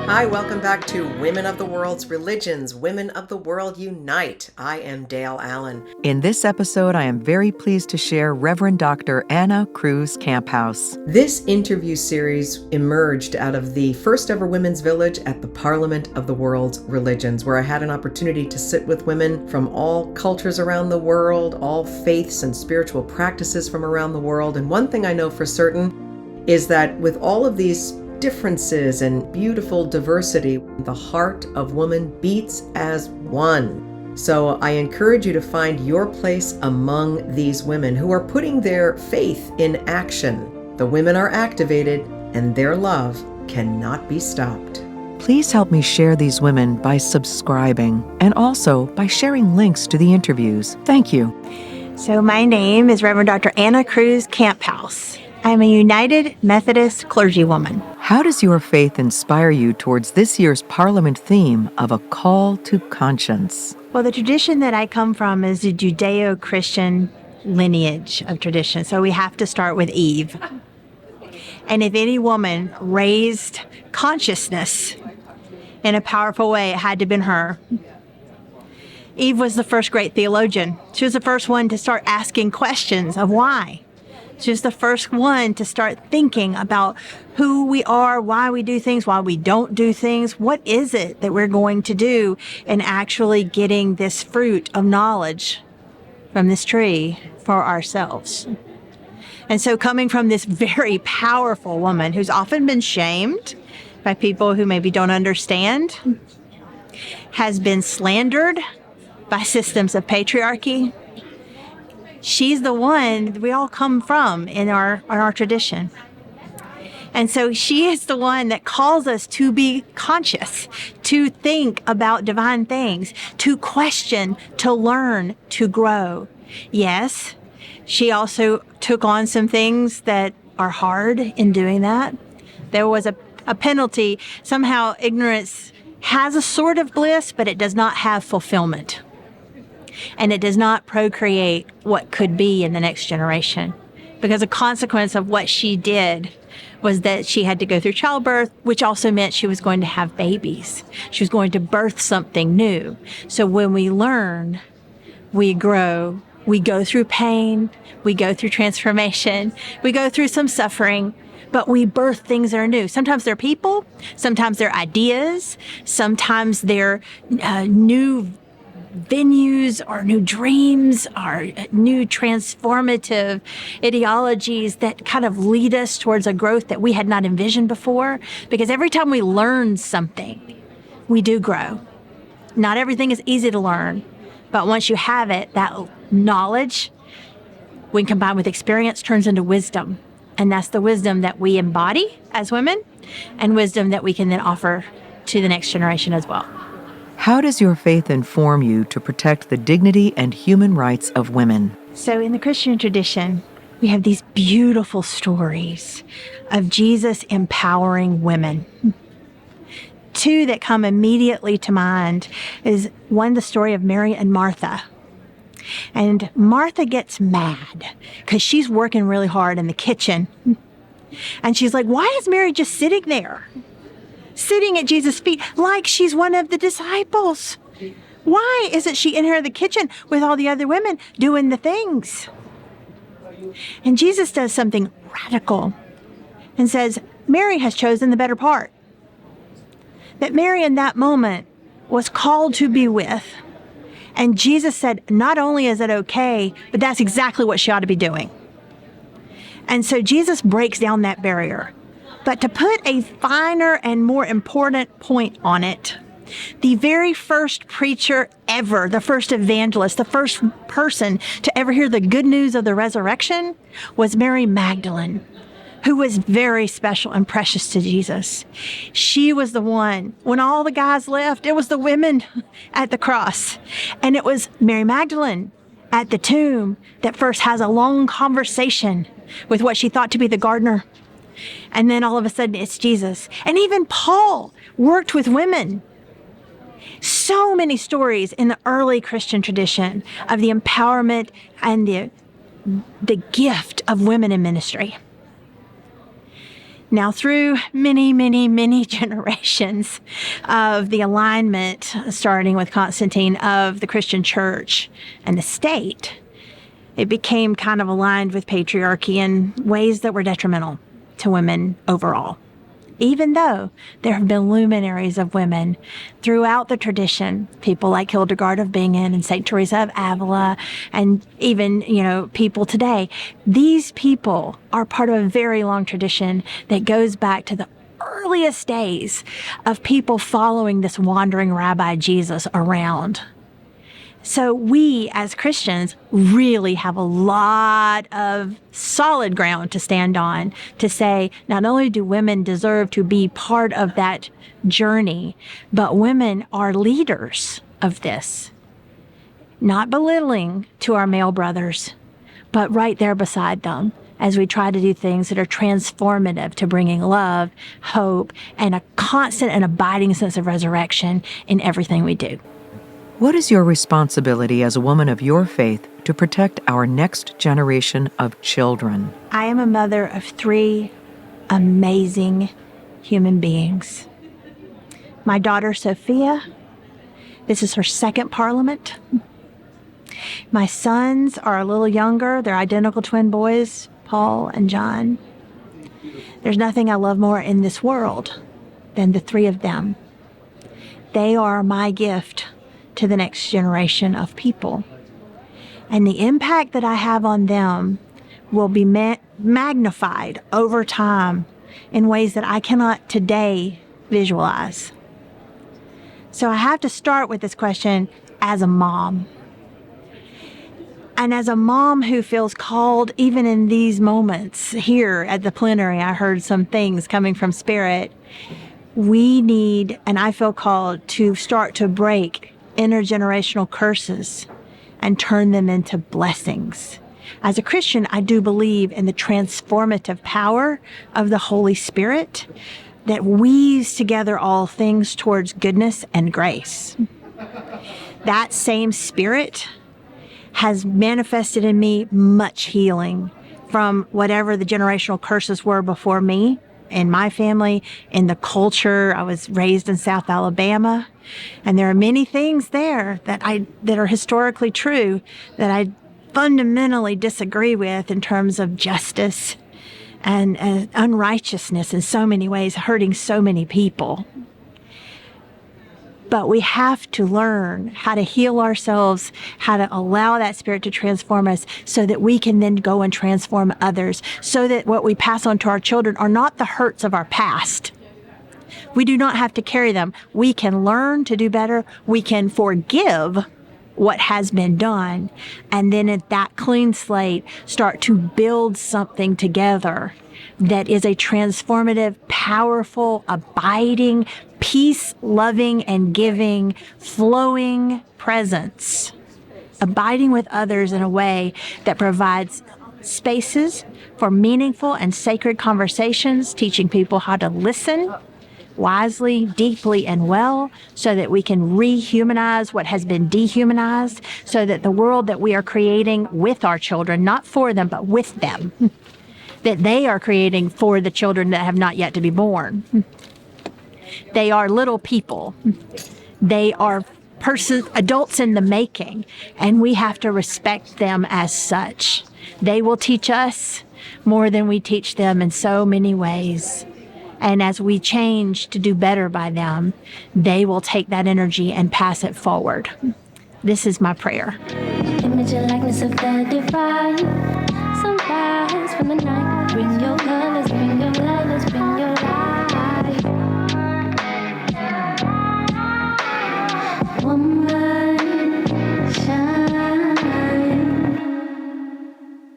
Hi, welcome back to Women of the World's Religions, Women of the World Unite. I am Dale Allen. In this episode, I am very pleased to share Reverend Dr. Anna Cruz Camphouse. This interview series emerged out of the first ever Women's Village at the Parliament of the World's Religions, where I had an opportunity to sit with women from all cultures around the world, all faiths and spiritual practices from around the world. And one thing I know for certain is that with all of these differences and beautiful diversity, the heart of woman beats as one. So I encourage you to find your place among these women who are putting their faith in action. The women are activated and their love cannot be stopped. Please help me share these women by subscribing and also by sharing links to the interviews. Thank you. So my name is Reverend Dr. Anna Cruz Camphouse. I'm a United Methodist Clergywoman. How does your faith inspire you towards this year's Parliament theme of a call to conscience? Well, the tradition that I come from is a Judeo-Christian lineage of tradition. So we have to start with Eve. And if any woman raised consciousness in a powerful way, it had to have been her. Eve was the first great theologian. She was the first one to start asking questions of why. She was the first one to start thinking about who we are, why we do things, why we don't do things. What is it that we're going to do in actually getting this fruit of knowledge from this tree for ourselves? And so coming from this very powerful woman who's often been shamed by people who maybe don't understand, has been slandered by systems of patriarchy, she's the one we all come from in our tradition. And so she is the one that calls us to be conscious, to think about divine things, to question, to learn, to grow. Yes, she also took on some things that are hard in doing that. There was a penalty. Somehow ignorance has a sort of bliss, but it does not have fulfillment. And it does not procreate what could be in the next generation. Because a consequence of what she did was that she had to go through childbirth, which also meant she was going to have babies. She was going to birth something new. So when we learn, we grow, we go through pain, we go through transformation, we go through some suffering, but we birth things that are new. Sometimes they're people, sometimes they're ideas, sometimes they're new venues or new dreams or new transformative ideologies that kind of lead us towards a growth that we had not envisioned before. Because every time we learn something, we do grow. Not everything is easy to learn, but once you have it, that knowledge, when combined with experience, turns into wisdom. And that's the wisdom that we embody as women and wisdom that we can then offer to the next generation as well. How does your faith inform you to protect the dignity and human rights of women? So in the Christian tradition, we have these beautiful stories of Jesus empowering women. Two that come immediately to mind is one, the story of Mary and Martha. And Martha gets mad because she's working really hard in the kitchen. And she's like, why is Mary just sitting there? Sitting at Jesus' feet like she's one of the disciples. Why isn't she in her the kitchen with all the other women doing the things? And Jesus does something radical and says, Mary has chosen the better part. That Mary in that moment was called to be with. And Jesus said, not only is it okay, but that's exactly what she ought to be doing. And so Jesus breaks down that barrier. But to put a finer and more important point on it, the very first preacher ever, the first evangelist, the first person to ever hear the good news of the resurrection was Mary Magdalene, who was very special and precious to Jesus. She was the one, when all the guys left, it was the women at the cross. And it was Mary Magdalene at the tomb that first has a long conversation with what she thought to be the gardener. And then all of a sudden it's Jesus. And even Paul worked with women. So many stories in the early Christian tradition of the empowerment and the gift of women in ministry. Now, through many, many, many generations of the alignment, starting with Constantine, of the Christian church and the state, it became kind of aligned with patriarchy in ways that were detrimental to women overall. Even though there have been luminaries of women throughout the tradition, people like Hildegard of Bingen and St. Teresa of Avila, and even, people today, these people are part of a very long tradition that goes back to the earliest days of people following this wandering Rabbi Jesus around. So we, as Christians, really have a lot of solid ground to stand on to say, not only do women deserve to be part of that journey, but women are leaders of this. Not belittling to our male brothers, but right there beside them as we try to do things that are transformative to bringing love, hope, and a constant and abiding sense of resurrection in everything we do. What is your responsibility as a woman of your faith to protect our next generation of children? I am a mother of 3 amazing human beings. My daughter, Sophia, this is her 2nd parliament. My sons are a little younger. They're identical twin boys, Paul and John. There's nothing I love more in this world than the 3 of them. They are my gift to the next generation of people. And the impact that I have on them will be magnified over time in ways that I cannot today visualize. So I have to start with this question as a mom. And as a mom who feels called, even in these moments here at the plenary, I heard some things coming from Spirit. We need, and I feel called to start to break intergenerational curses and turn them into blessings. As a Christian, I do believe in the transformative power of the Holy Spirit that weaves together all things towards goodness and grace. That same Spirit has manifested in me much healing from whatever the generational curses were before me, in my family, in the culture. I was raised in South Alabama, and there are many things there that are historically true that I fundamentally disagree with in terms of justice and unrighteousness in so many ways, hurting so many people. But we have to learn how to heal ourselves, how to allow that Spirit to transform us so that we can then go and transform others, so that what we pass on to our children are not the hurts of our past. We do not have to carry them. We can learn to do better. We can forgive what has been done. And then at that clean slate, start to build something together that is a transformative, powerful, abiding, peace-loving and giving, flowing presence, abiding with others in a way that provides spaces for meaningful and sacred conversations, teaching people how to listen wisely, deeply, and well, so that we can rehumanize what has been dehumanized, so that the world that we are creating with our children, not for them, but with them, that they are creating for the children that have not yet to be born. They are little people. They are adults in the making, and we have to respect them as such. They will teach us more than we teach them in so many ways. And as we change to do better by them, they will take that energy and pass it forward. This is my prayer. Image and likeness of the divine. Sunrise from the night, bring your color.